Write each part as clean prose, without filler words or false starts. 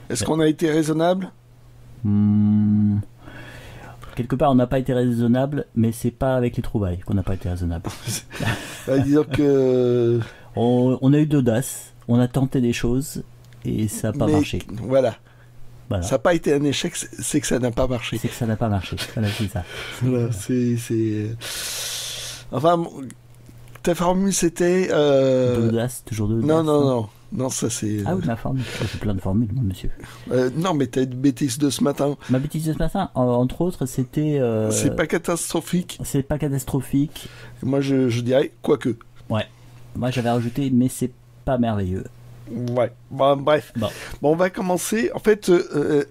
Est-ce qu'on a été raisonnable? Hmm, quelque part, on n'a pas été raisonnable, mais c'est pas avec les trouvailles qu'on n'a pas été raisonnable. Bah, disons que... On a eu d'audace, on a tenté des choses et ça n'a pas Mais marché. voilà. Voilà. Ça n'a pas été un échec, c'est que ça n'a pas marché. C'est que ça n'a pas marché. Voilà, c'est ça. Voilà, Enfin, ta formule c'était... D'audace, toujours d'audace. Non. Non, ça c'est... Ah oui, ma formule. J'ai plein de formules, mon monsieur. Non, mais t'as une bêtise de ce matin. Ma bêtise de ce matin, entre autres, c'était. C'est pas catastrophique. C'est pas catastrophique. Moi, je dirais quoique. Ouais. Moi, j'avais rajouté, mais c'est pas merveilleux. Ouais. Bon, bref. Bon. Bon, on va commencer. En fait,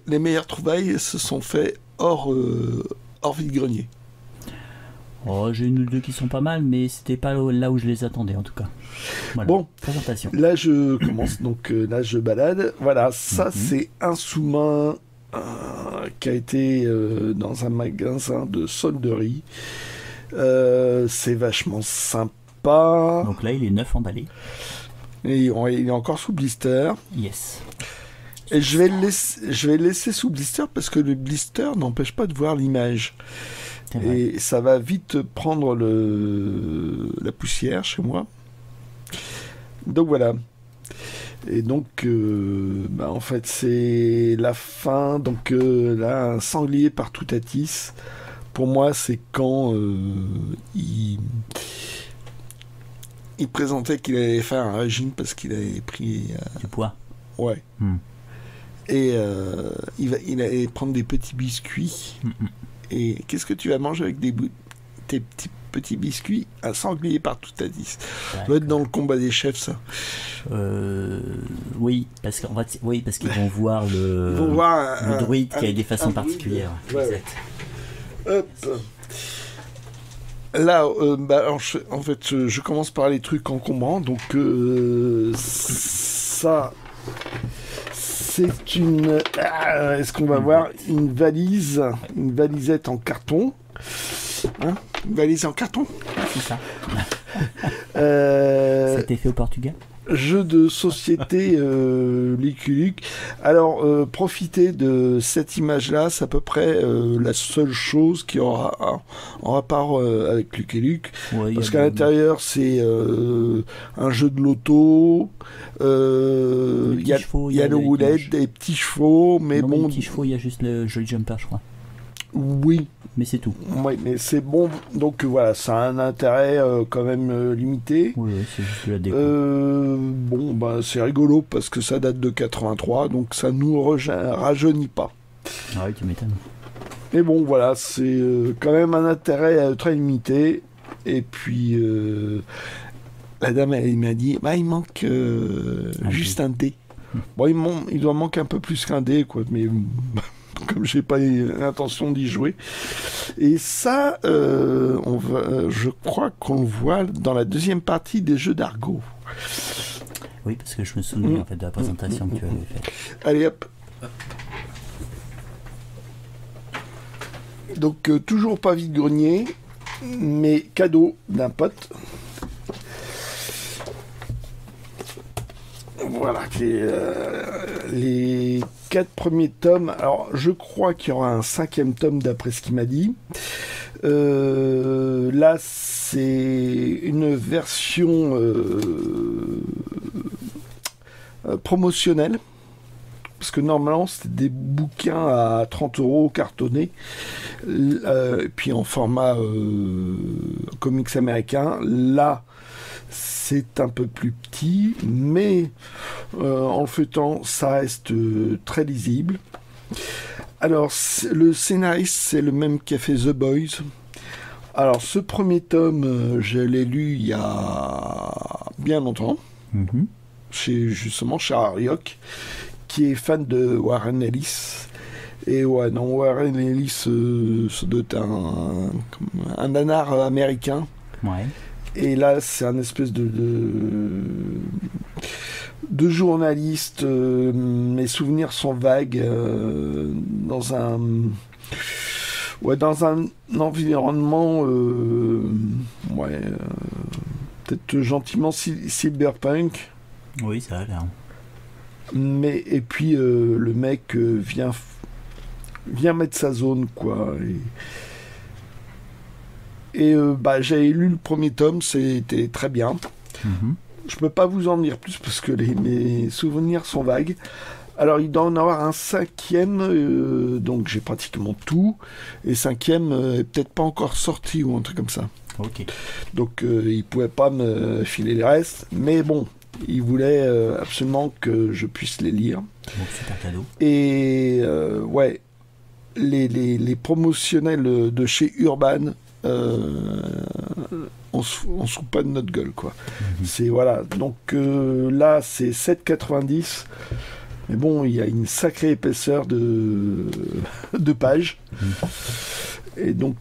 les meilleures trouvailles se sont faites hors vide-grenier. Oh, j'ai une ou deux qui sont pas mal, mais c'était pas là où je les attendais, en tout cas. Voilà. Bon. Présentation. Là, je commence. Donc, là, je balade. Voilà, ça, c'est un sous-main qui a été dans un magasin de solderie. C'est vachement sympa. Donc là, il est neuf emballé. Et il est encore sous blister. Yes. Et je vais le laisser sous blister parce que le blister n'empêche pas de voir l'image. Et ça va vite prendre la poussière chez moi. Donc voilà. Et donc, en fait, c'est la fin. Donc là, un sanglier par Toutatis. Pour moi, c'est quand il présentait qu'il allait faire un régime parce qu'il avait pris... du poids. Ouais. Et il allait prendre des petits biscuits. Et qu'est-ce que tu vas manger avec tes petits biscuits? Un sanglier par Toutatis. Ça doit être dans le combat des chefs, ça. Oui, parce qu'ils vont voir le druide qui a des façons particulières. Ouais. Exact. Hop. Là, en fait, je commence par les trucs encombrants. Donc, ça, c'est une... est-ce qu'on va voir une valisette en carton, hein, une valise en carton. C'est ça. Ça a été fait au Portugal. Jeu de société Lucky Luke. Alors, profiter de cette image-là, c'est à peu près la seule chose qui aura en rapport avec Lucky Luke. Ouais, parce qu'à l'intérieur, c'est un jeu de loto. Il y a le roulette, des petits chevaux, mais non, bon. Les petits chevaux, il y a juste le Jolly Jumper, je crois. Oui. Mais c'est tout. Oui, mais c'est bon. Donc voilà, ça a un intérêt quand même limité. Oui, c'est juste la déco. Bon, bah, c'est rigolo parce que ça date de 83, donc ça nous rajeunit pas. Ah oui, tu m'étonnes. Mais bon, voilà, c'est quand même un intérêt très limité. Et puis, la dame, elle m'a dit, bah, il manque juste un dé. Bon, il doit manquer un peu plus qu'un dé, quoi, mais... comme j'ai pas l'intention d'y jouer. Et ça, je crois qu'on le voit dans la deuxième partie des jeux d'Argo. Oui, parce que je me souviens en fait de la présentation que tu avais faite. Allez hop. Donc toujours pas vide-grenier, mais cadeau d'un pote. Voilà, les 4 premiers tomes. Alors, je crois qu'il y aura un 5e tome d'après ce qu'il m'a dit. Là, c'est une version promotionnelle. Parce que normalement, c'était des bouquins à 30 € cartonnés. Puis en format comics américain. Là, c'est un peu plus petit, mais en le feuilletant, ça reste très lisible. Alors, le scénariste, c'est le même qui a fait The Boys. Alors, ce premier tome, je l'ai lu il y a bien longtemps, justement chez Arioc, qui est fan de Warren Ellis. Et ouais, non, Warren Ellis, ça doit être un nanar américain. Ouais. Et là, c'est un espèce de journaliste. Mes souvenirs sont vagues dans un environnement peut-être gentiment cyberpunk. Oui, ça a l'air. Et puis le mec vient mettre sa zone, quoi. J'avais lu le premier tome, c'était très bien. Mhm. Je peux pas vous en dire plus parce que mes souvenirs sont vagues. Alors il doit en avoir un cinquième, donc j'ai pratiquement tout. Et cinquième est peut-être pas encore sorti ou un truc comme ça. Ok. Donc il pouvait pas me filer les restes. Mais bon, il voulait absolument que je puisse les lire. Bon, super cadeau. Et ouais, les promotionnels de chez Urban, on se fout pas de notre gueule, quoi. C'est voilà. Donc là, c'est 7,90. Mais bon, il y a une sacrée épaisseur de pages. Et donc,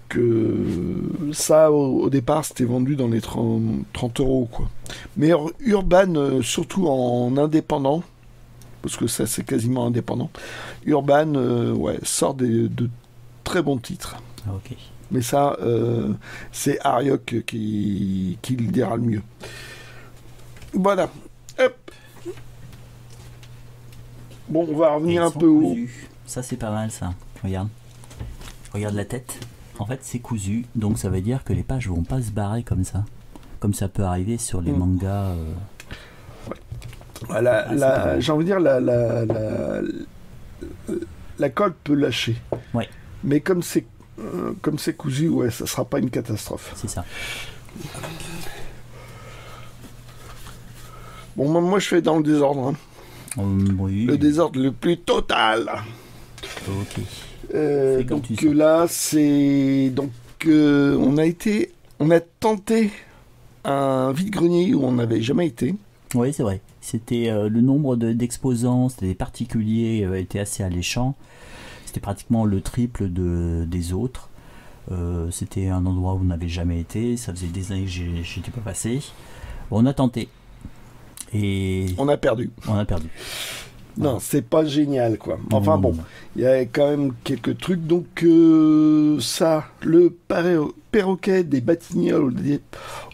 ça, au départ, c'était vendu dans les 30 euros, quoi. Mais Urban, surtout en indépendant, parce que ça, c'est quasiment indépendant, Urban, ouais, sort de très bons titres. Ah, ok. Mais ça, c'est Ariok qui le dira le mieux. Voilà. Hop. Bon, on va revenir un peu haut. Ça, c'est pas mal, ça. Regarde. Regarde la tête. En fait, c'est cousu. Donc, ça veut dire que les pages vont pas se barrer comme ça. Comme ça peut arriver sur les mangas. Ouais. Voilà, j'ai envie de dire, la colle peut lâcher. Ouais. Mais comme c'est cousu, ouais, ça sera pas une catastrophe. C'est ça. Bon, moi, je fais dans le désordre. Hein. Oui. Le désordre le plus total. Ok. Donc là, c'est on a tenté un vide-grenier où on n'avait jamais été. Oui, c'est vrai. C'était le nombre d'exposants, c'était des particuliers, était assez alléchant. C'était pratiquement le triple des autres. C'était un endroit où on n'avait jamais été. Ça faisait des années que j'étais pas passé. Bon, on a tenté. Et on a perdu. Non, c'est pas génial, quoi. Enfin bon, il y a quand même quelques trucs. Donc ça, le perroquet des Batignolles,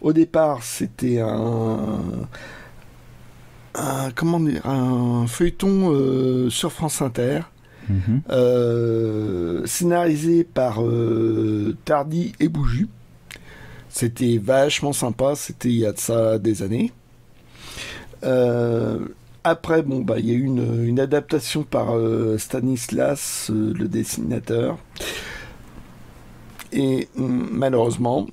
au départ, c'était un feuilleton sur France Inter, scénarisé par Tardy et Bouju. C'était vachement sympa, c'était il y a de ça des années. Après, il y a eu une adaptation par Stanislas, le dessinateur. Et malheureusement,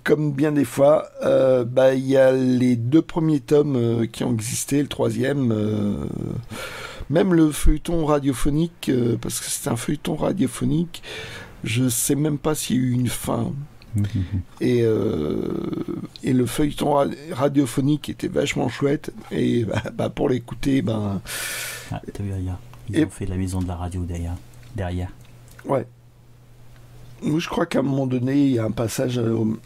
comme bien des fois, il y a les 2 premiers tomes qui ont existé, le 3e, même le feuilleton radiophonique, parce que c'est un feuilleton radiophonique, je sais même pas s'il y a eu une fin. Et le feuilleton radiophonique était vachement chouette, et pour l'écouter, t'as vu, ils ont fait la maison de la radio derrière. Ouais. Moi, je crois qu'à un moment donné, il y a un passage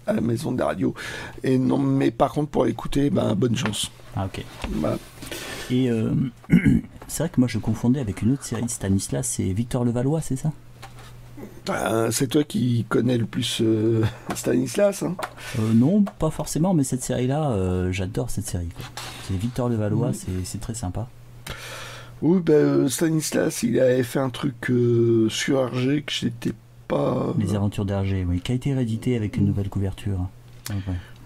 à la maison de la radio. Et non, mais par contre, pour l'écouter, bonne chance. Ah, ok. Voilà. Et c'est vrai que moi, je confondais avec une autre série de Stanislas, c'est Victor Levallois, c'est ça? C'est toi qui connais le plus Stanislas, hein? Non, pas forcément, mais cette série-là, j'adore cette série, quoi. C'est Victor Levallois, c'est très sympa. Oui, Stanislas, il avait fait un truc sur Hergé que j'étais pas... Les aventures d'Hergé, oui, qui a été réédité avec une nouvelle couverture.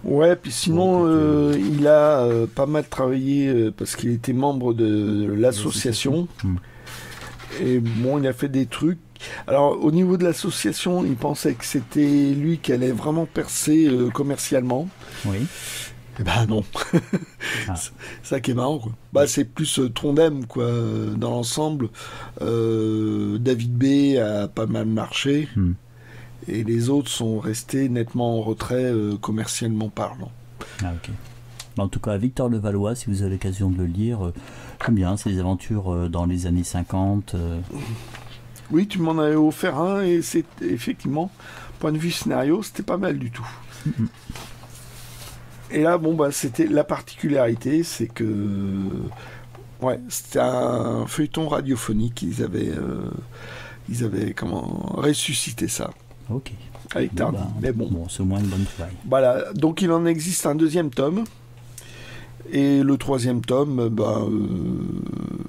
Ouais, puis sinon, il a pas mal travaillé parce qu'il était membre de l'association. Et bon, il a fait des trucs. Alors, au niveau de l'association, il pensait que c'était lui qui allait vraiment percer commercialement. Oui. Et non. C'est ça qui est marrant, quoi. C'est plus Trondheim, quoi, dans l'ensemble. David B a pas mal marché. Et les autres sont restés nettement en retrait commercialement parlant. Ah, ok. En tout cas, Victor Levallois, si vous avez l'occasion de le lire, j'aime bien. C'est des aventures dans les années 50. Oui, tu m'en avais offert un, et c'est effectivement, point de vue scénario, c'était pas mal du tout. Et là, c'était la particularité, c'est que c'était un feuilleton radiophonique. Ils avaient ressuscité ça. Ok. Avec Tardy. Mais bon, c'est au moins une bonne trouvaille. Voilà, donc il en existe un 2e tome. Et le 3e tome,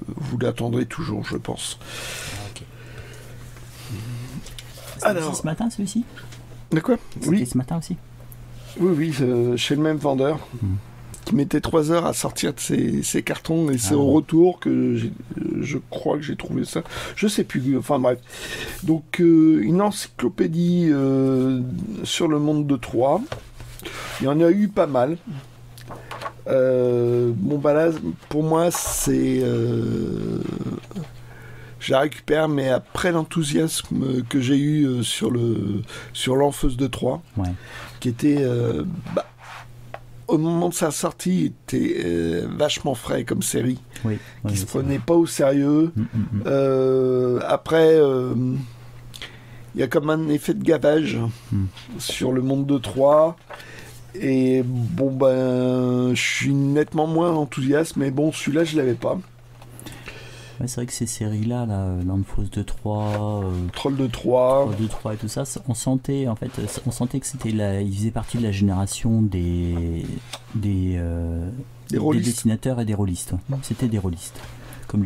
vous l'attendrez toujours, je pense. Ok. Alors, ce matin, celui-ci? de quoi? Oui, Ce matin aussi? oui, chez le même vendeur. Qui mettait 3 heures à sortir de ses cartons, et c'est au retour que je crois que j'ai trouvé ça. Je sais plus, enfin bref. Donc une encyclopédie sur le monde de Troie. Il y en a eu pas mal. Là, pour moi, c'est... je la récupère, mais après l'enthousiasme que j'ai eu sur l'Enfeuse de Troie, qui était... au moment de sa sortie, était vachement frais comme série, qui se prenait pas au sérieux. Après, il y a comme un effet de gavage sur le monde de Troie. Et je suis nettement moins enthousiaste, mais bon, celui-là, je l'avais pas. Ouais, c'est vrai que ces séries-là, l'Anfos de Troie, Troll de Troie, et tout ça, on sentait que ils faisaient partie de la génération des dessinateurs et des rôlistes. C'était des rôlistes. Comme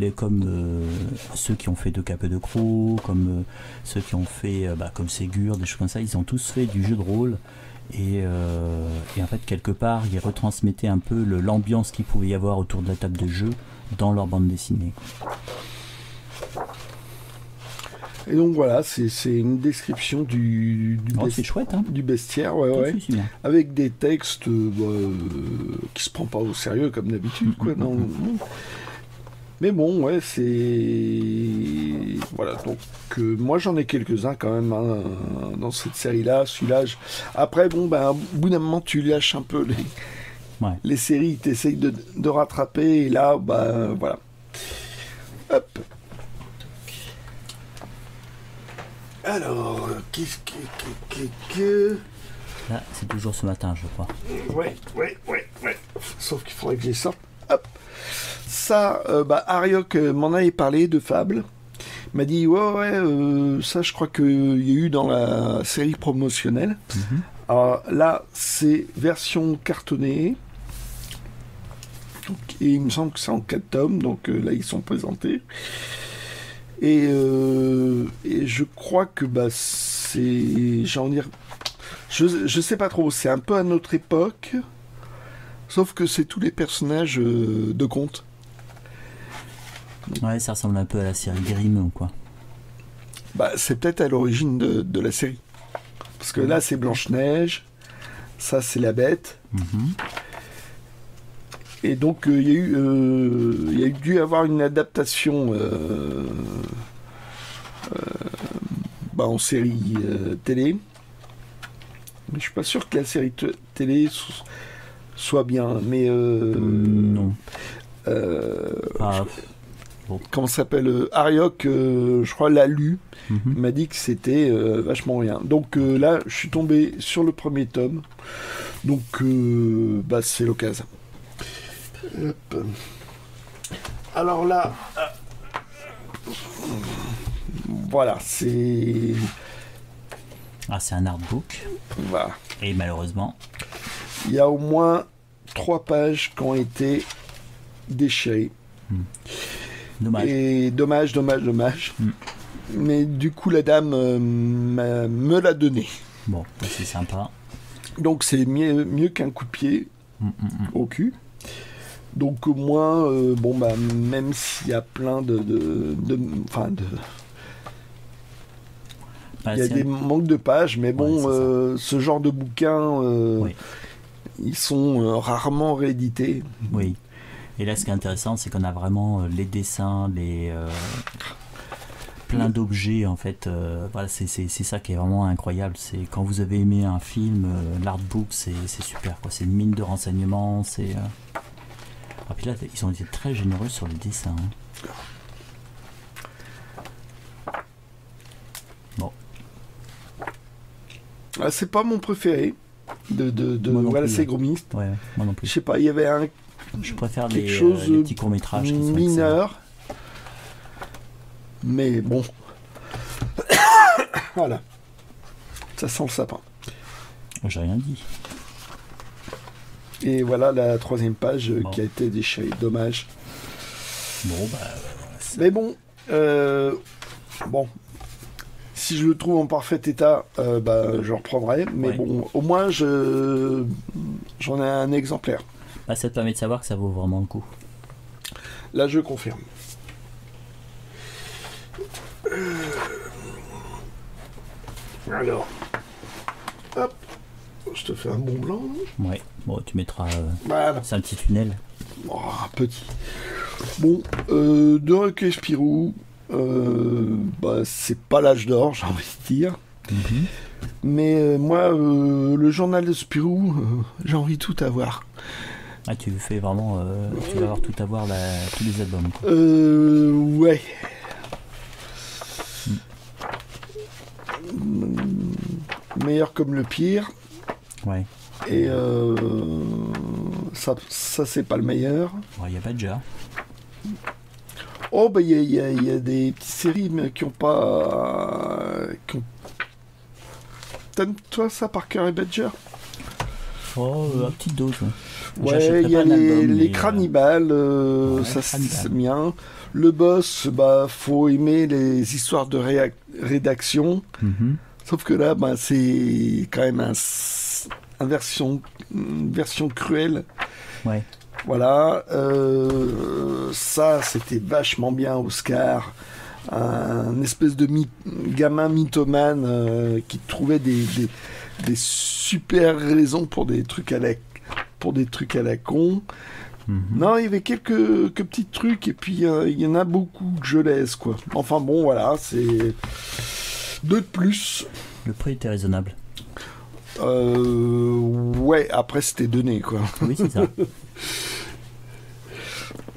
ceux qui ont fait De Cap et de Croc, comme ceux qui ont fait comme Ségur, des choses comme ça, ils ont tous fait du jeu de rôle. Et en fait, quelque part, ils retransmettaient un peu l'ambiance qu'il pouvait y avoir autour de la table de jeu dans leur bande dessinée. Et donc voilà, c'est une description c'est chouette, hein, du bestiaire, avec des textes qui se prend pas au sérieux comme d'habitude, quoi. Mais bon, c'est... Voilà, donc moi j'en ai quelques-uns quand même dans cette série-là. Celui-là, après, au bout d'un moment, tu lâches un peu les séries, tu essayes de rattraper, et là, voilà. Hop. Alors, qu'est-ce que... Là, c'est toujours ce matin, je crois. Ouais. Sauf qu'il faudrait que je les sorte. Hop. Ça, Ariok m'en avait parlé de Fable. Il m'a dit, ça, je crois qu'il y a eu dans la série promotionnelle. Alors là, c'est version cartonnée. Donc, et il me semble que c'est en 4 tomes. Donc là, ils sont présentés. Et je crois que c'est... J'ai envie de dire... Je sais pas trop. C'est un peu à notre époque. Sauf que c'est tous les personnages de contes. Ouais, ça ressemble un peu à la série Grimm, quoi. C'est peut-être à l'origine de la série. Parce que là, c'est Blanche-Neige. Ça, c'est la Bête. Et donc, il y a dû avoir une adaptation en série télé. Mais je suis pas sûr que la série télé soit bien. Mais non. Comment ça s'appelle, Ariok, je crois, l'a lu. Il m'a dit que c'était vachement rien. Donc là, je suis tombé sur le premier tome. Donc, c'est l'occasion. Hop. Alors là, voilà, c'est... c'est un artbook. Voilà. Et malheureusement, il y a au moins 3 pages qui ont été déchirées. Dommage. Et dommage. Mais du coup, la dame me l'a donné. Bon, c'est sympa. Donc c'est mieux qu'un coup de pied au cul. Donc au moins, même s'il y a plein il y a des manques de pages, mais bon, ce genre de bouquins, ils sont rarement réédités. Oui. Et là, ce qui est intéressant, c'est qu'on a vraiment les dessins, plein d'objets, en fait. Voilà, c'est ça qui est vraiment incroyable. C'est quand vous avez aimé un film, l'artbook, c'est super, quoi. C'est une mine de renseignements. Et puis là, ils ont été très généreux sur les dessins. Bon. C'est pas mon préféré ces gros-mistes. Ouais, moi non plus. Je sais pas, il y avait je préfère quelque les chose petits courts-métrages qui sont mineurs. Mais bon. Voilà. Ça sent le sapin. J'ai rien dit. Et voilà la 3e page Bon. qui a été déchirée. Dommage. Bon, bah. Mais bon, bon. Si je le trouve en parfait état, je reprendrai. Mais Ouais. bon, au moins, j'en ai un exemplaire. Bah, ça te permet de savoir que ça vaut vraiment le coup. Là, je confirme. Alors, hop, je te fais un bon blanc. Ouais. Bon, tu mettras. Voilà, C'est un petit tunnel. oh, un petit. Bon, de recueil Spirou, c'est pas l'âge d'or, j'ai envie de dire. Mhm. Mais moi, le journal de Spirou, j'ai envie de tout avoir. Ah, tu fais vraiment. Tu vas avoir tout avoir tous les albums. Quoi. Ouais. Meilleur comme le pire. Ouais. Et ça c'est pas le meilleur. Il y a Badger. Oh, il y a des petites séries mais qui ont pas. T'aimes toi ça, Parker et Badger? Oh, à petite dose. Ouais, J'achèterai il y a pas un album, les mais, Cannibales, ouais, ça Cannibales. c'est bien. Le boss, faut aimer les histoires de rédaction. Mhm. Sauf que là, c'est quand même une version cruelle. Ouais. Voilà. Ça, c'était vachement bien, Oscar. Un espèce de gamin mythomane qui trouvait des super raisons pour des trucs à la con. Mhm. Non, il y avait quelques petits trucs et puis il y en a beaucoup que je laisse, quoi. Enfin bon, voilà, c'est 2 de plus. Le prix était raisonnable. Ouais, après c'était donné, quoi. Oui, c'est ça.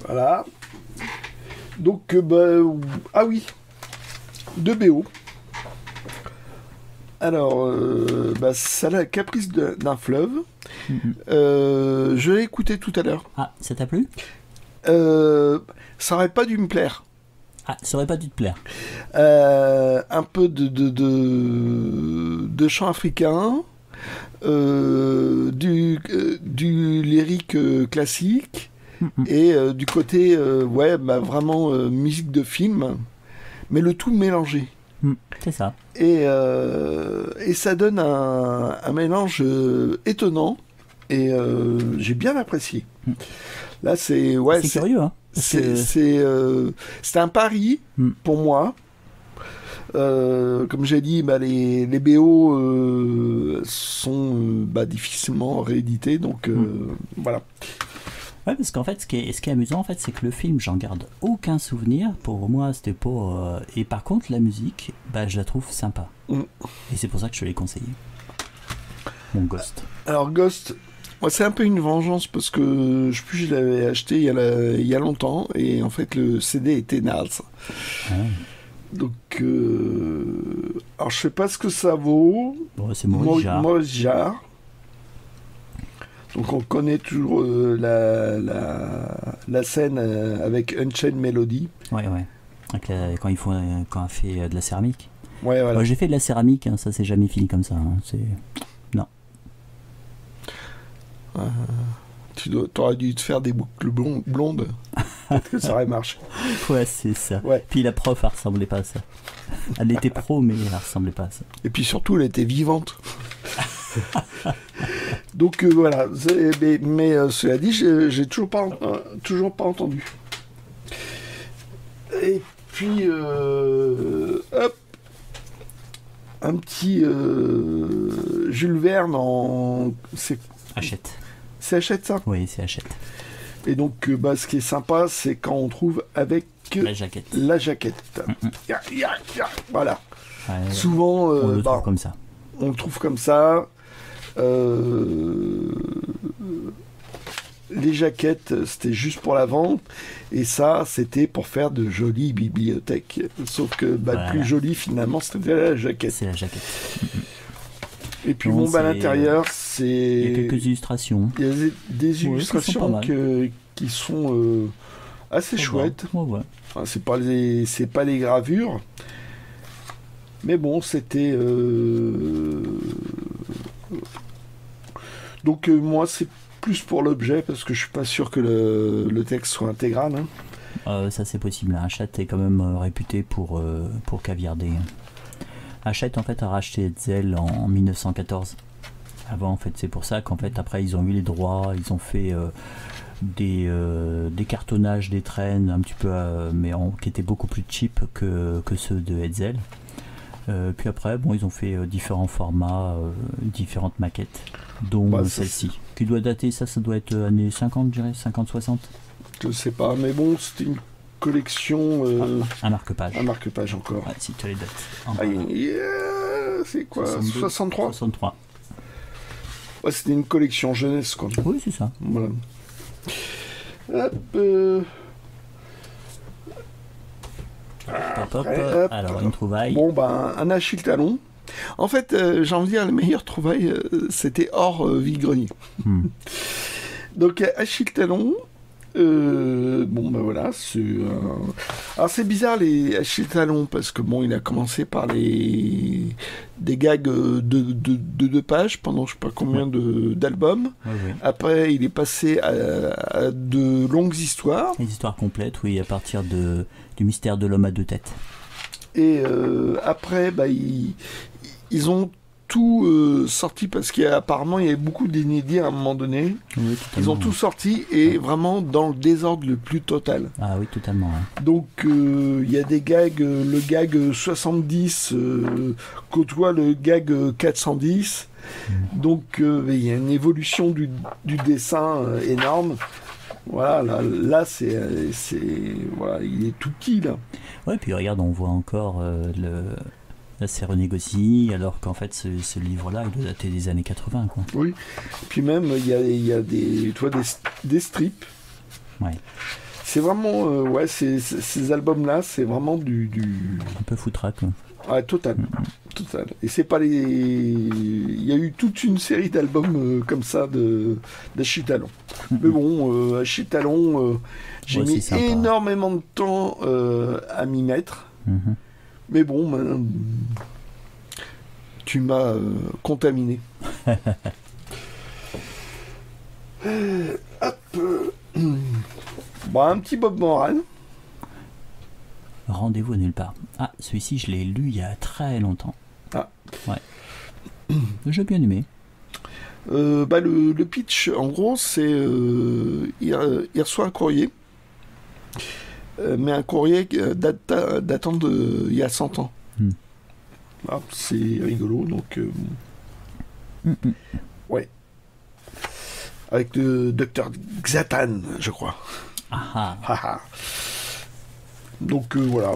Voilà. Donc, ah oui, 2 BO. Alors, ça la caprice d'un fleuve. Mhm. Je l'ai écouté tout à l'heure. Ah, ça t'a plu? Ça aurait pas dû me plaire. Ah, ça aurait pas dû te plaire. Un peu de chant africain, du lyrique classique, et du côté vraiment musique de film, mais le tout mélangé. C'est ça. Et ça donne un mélange étonnant, et j'ai bien apprécié. Là, c'est curieux, hein. c'est un pari pour moi. Comme j'ai dit, les BO sont difficilement réédités, donc voilà. Ouais, parce qu'en fait, ce qui est amusant, en fait, c'est que le film, j'en garde aucun souvenir. Pour moi, c'était pas. Et par contre, la musique, je la trouve sympa. Et c'est pour ça que je te l'ai conseillé. Mon Ghost. Alors Ghost, moi, c'est un peu une vengeance parce que je l'avais acheté il y a longtemps et en fait le CD était naze. Ah. Donc, alors je sais pas ce que ça vaut. Bon, c'est Maurice Jarre. Maurice Jarre. Donc on connaît toujours la scène avec Unchained Melody. Ouais. Quand on fait de la céramique. Ouais, voilà. J'ai fait de la céramique, hein, ça s'est jamais fini comme ça. Hein, non. T'aurais dû te faire des boucles blondes. Peut-être que ça aurait marché. Ouais, c'est ça. Ouais. Puis la prof, elle ressemblait pas à ça. Elle était pro, mais elle ressemblait pas à ça. Et puis surtout, elle était vivante. Donc voilà. Mais cela dit, j'ai toujours pas entendu. Et puis, hop, un petit Jules Verne c'est Hachette. C'est Hachette, ça? Oui, c'est Hachette. Et donc, ce qui est sympa, c'est quand on trouve avec La jaquette. la jaquette. Voilà. Ouais, Souvent, on le trouve comme ça. on le trouve comme ça. Les jaquettes, c'était juste pour la vente. Et ça, c'était pour faire de jolies bibliothèques. Sauf que le Voilà. plus joli, finalement, c'était la jaquette. C'est la jaquette. Et puis, Non, à l'intérieur, Il y a quelques illustrations. Il y a des qui sont pas illustrations mal. qui sont assez chouettes. Ouais. Enfin, c'est pas les gravures. Mais bon, c'était... Donc moi, c'est plus pour l'objet parce que je suis pas sûr que le texte soit intégral. Hein. Ça c'est possible. Hachette est quand même réputé pour caviarder. Hachette en fait a racheté Hetzel en 1914. Avant en fait, c'est pour ça qu'en fait après ils ont eu les droits, ils ont fait des cartonnages des traînes un petit peu qui étaient beaucoup plus cheap que ceux de Hetzel. Puis après ils ont fait différents formats, différentes maquettes, dont celle-ci qui doit dater, ça doit être années 50, je dirais 50-60. Je sais pas, mais bon, c'était une collection. Un marque-page. Un marque-page encore. Ouais, si tu as les dates. C'est quoi, 63 63. Ouais, c'était une collection jeunesse, quoi. Oui, c'est ça. Voilà. Hop, hop. Alors, une trouvaille. Bon, un Achille Talon. En fait, j'ai envie de dire, la meilleure trouvaille, c'était hors vide-grenier. Donc, Achille Talon. Voilà, alors c'est bizarre les Achille Talon parce que il a commencé par des gags de 2 pages pendant je sais pas combien d'albums. Oui. Après il est passé à de longues histoires. Des histoires complètes, oui, à partir du mystère de l'homme à 2 têtes. Et après ils ont tout sorti parce qu'apparemment il y avait beaucoup d'inédits à un moment donné. Oui, ils ont tout sorti et vraiment dans le désordre le plus total. Ah oui, totalement. Hein. Donc il y a des gags, le gag 70 côtoie le gag 410. Donc il y a une évolution du dessin énorme. Voilà, là c'est voilà, il est tout petit là. Ouais, puis regarde, on voit encore Là, c'est renégocié, alors qu'en fait, ce livre-là, il doit dater des années 80, quoi. Oui, puis même, il y a des strips. Ouais. C'est vraiment, ces albums-là, c'est vraiment du... Un peu foutraque, quoi. Ouais, total. Total. Et c'est pas les... Il y a eu toute une série d'albums comme ça d'Achille Talon. Mais bon, Achille Talon, j'ai mis énormément de temps à m'y mettre. Mais bon, tu m'as contaminé. Hop. Un petit Bob Moran. Rendez-vous nulle part. Ah, celui-ci, je l'ai lu il y a très longtemps. Ah. Ouais. J'ai bien aimé. Le pitch, en gros, c'est... il reçoit un courrier. Mais un courrier datant de il y a 100 ans. Ah, c'est rigolo, donc... Ouais. Avec le docteur Xatan, je crois. Donc voilà.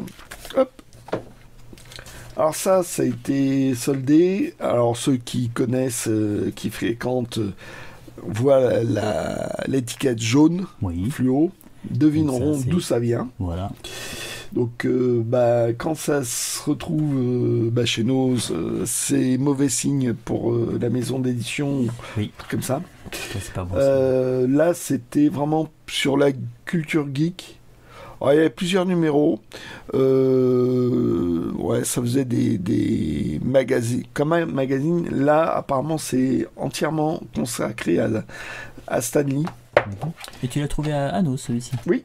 Hop. Alors ça a été soldé. Alors ceux qui connaissent, qui fréquentent, voient l'étiquette jaune, fluo, devineront d'où ça vient. Voilà. Donc quand ça se retrouve chez nous, c'est mauvais signe pour la maison d'édition, comme ça. C'est pas bon, là, c'était vraiment sur la culture geek. Alors, il y avait plusieurs numéros. Ça faisait des magazines. Comme un magazine, là, apparemment, c'est entièrement consacré à Stan Lee. Et tu l'as trouvé à Annos, celui-ci? Oui.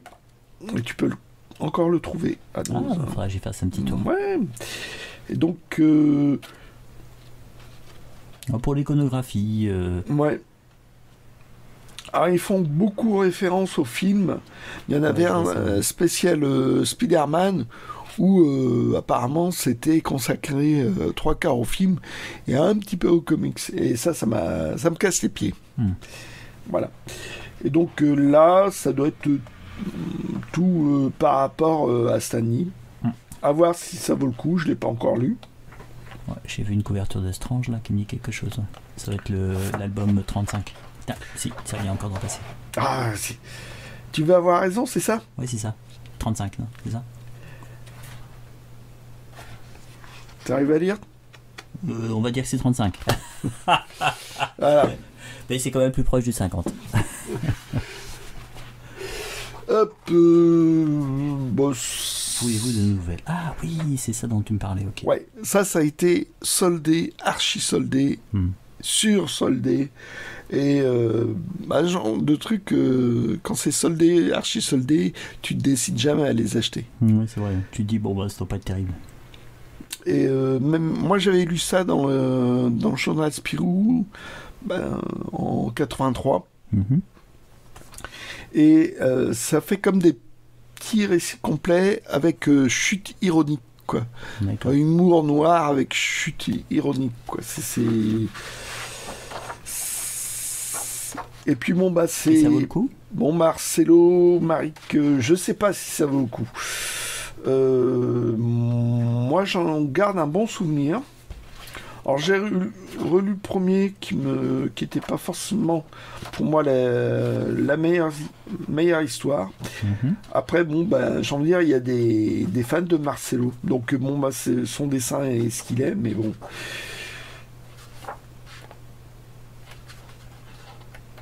Et tu peux encore le trouver à Annos. Il faudra que j'y fasse un petit tour. Ouais. Et donc... pour l'iconographie... Ouais. Alors, ils font beaucoup référence au film. Il y en avait un spécial Spider-Man où apparemment c'était consacré 3/4 au film et un petit peu aux comics. Et ça me casse les pieds. Voilà. Et donc là, ça doit être tout par rapport à Stan Lee. À voir si ça vaut le coup, je ne l'ai pas encore lu. Ouais, j'ai vu une couverture de Strange là qui me dit quelque chose. Ça doit être l'album 35. Ah, si, ça vient encore d'en passer. Ah, si. Tu veux avoir raison, c'est ça? Oui, c'est ça. 35, non? C'est ça? T'arrives à lire? On va dire que c'est 35. Voilà. Mais c'est quand même plus proche du 50. Hop. Pouvez-vous de nouvelles? Ah oui, c'est ça dont tu me parlais, ok. Ouais, ça a été soldé, archi soldé. sursoldé. Et genre de trucs, quand c'est soldé, archi soldé, tu te décides jamais à les acheter. Oui, c'est vrai. Tu te dis, bon, bah, ça doit pas être terrible. Et même moi, j'avais lu ça dans le journal Spirou en 83. Mhm. Et ça fait comme des petits récits complets avec chute ironique, quoi. D'accord. Humour noir avec chute ironique, quoi. Et puis bon, bah, Et c'est. ça vaut le coup? Bon, Marcelo, Maric, je sais pas si ça vaut le coup. Moi, j'en garde un bon souvenir. Alors, j'ai relu le premier qui était pas forcément pour moi la meilleure histoire. Mhm. Après, bon, bah, j'ai envie de dire, il y a des fans de Marcelo. Donc, bon, bah, son dessin est ce qu'il est, mais bon.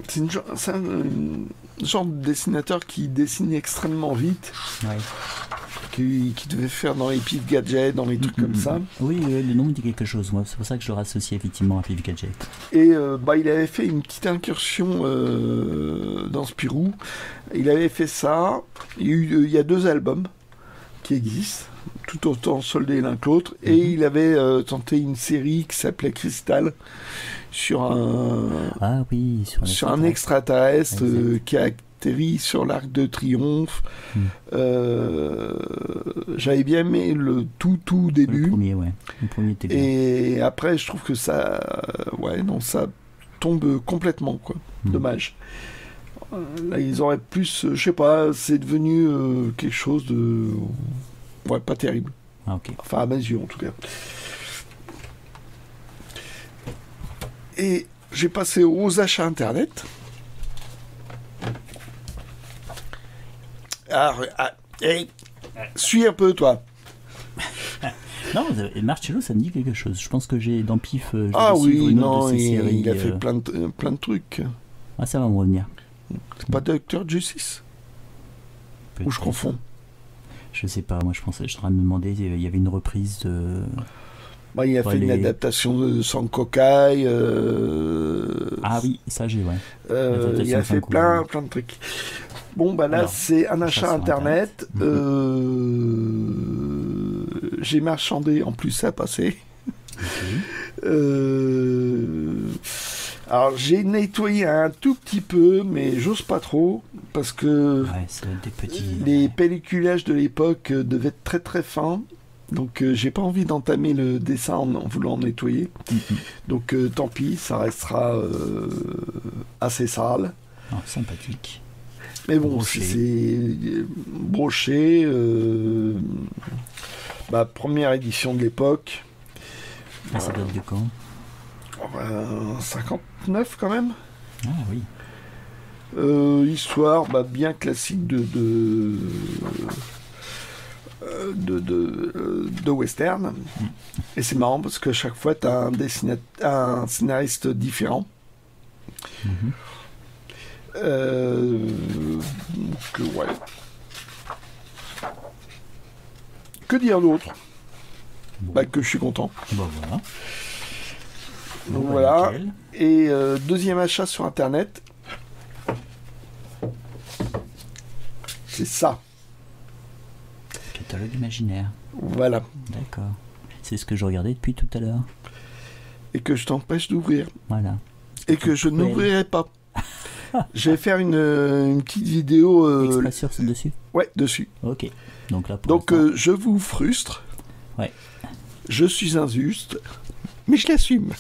C'est un genre de dessinateur qui dessine extrêmement vite, Ouais. qui devait faire dans les Pif Gadget, dans les trucs comme ça. Oui, le nom me dit quelque chose. Moi, c'est pour ça que je le rassocie effectivement à Pif Gadget. Et il avait fait une petite incursion dans Spirou. Il avait fait ça. Il y a 2 albums qui existent, tout autant soldés l'un que l'autre. Et il avait tenté une série qui s'appelait Crystal sur Ah oui, sur un extraterrestre qui a atterri sur l'Arc de Triomphe. J'avais bien aimé le tout début. Le premier, ouais. Le premier était bien. Et après, je trouve que ça tombe complètement, quoi. Dommage. Là, ils auraient plus, je sais pas, c'est devenu quelque chose de, ouais, pas terrible. Ah, ok. Enfin, à mes yeux, en tout cas. Et j'ai passé aux achats internet. Suis un peu, toi. Non, Marcello, ça me dit quelque chose. Je pense que j'ai dans Pif. Ah suivre oui, une autre non, de ses séries, il a fait plein de trucs. Ah, ça va me revenir. C'est pas Dr. Justice? Ou je confonds? Je sais pas, moi je suis en train de me demander, il y avait une reprise de. Il a fait une adaptation de Sankokai. Ah oui, ça j'ai, ouais. Il a fait plein de trucs. Bon, bah là, alors, c'est un achat internet. J'ai marchandé, en plus, ça a passé. Alors, j'ai nettoyé un tout petit peu, mais j'ose pas trop, parce que les pelliculages de l'époque devaient être très très fins. Donc, j'ai pas envie d'entamer le dessin en voulant nettoyer. Donc, tant pis, ça restera assez sale. Oh, sympathique. Mais bon, c'est broché. Première édition de l'époque. Ah, ça date de quand? 59 quand même. Ah oui. Histoire bien classique de western. Et c'est marrant parce que chaque fois tu as un scénariste différent. Ouais. Que dire d'autre? Que je suis content. Voilà. Donc voilà. Et deuxième achat sur internet, c'est ça. Catalogue imaginaire. Voilà. D'accord. C'est ce que je regardais depuis tout à l'heure. Et que je t'empêche d'ouvrir. Voilà. Et que je n'ouvrirai pas. Je vais faire une petite vidéo. Expression dessus? Ouais, dessus. Ok. Donc là, je vous frustre. Ouais. Je suis injuste, mais je l'assume.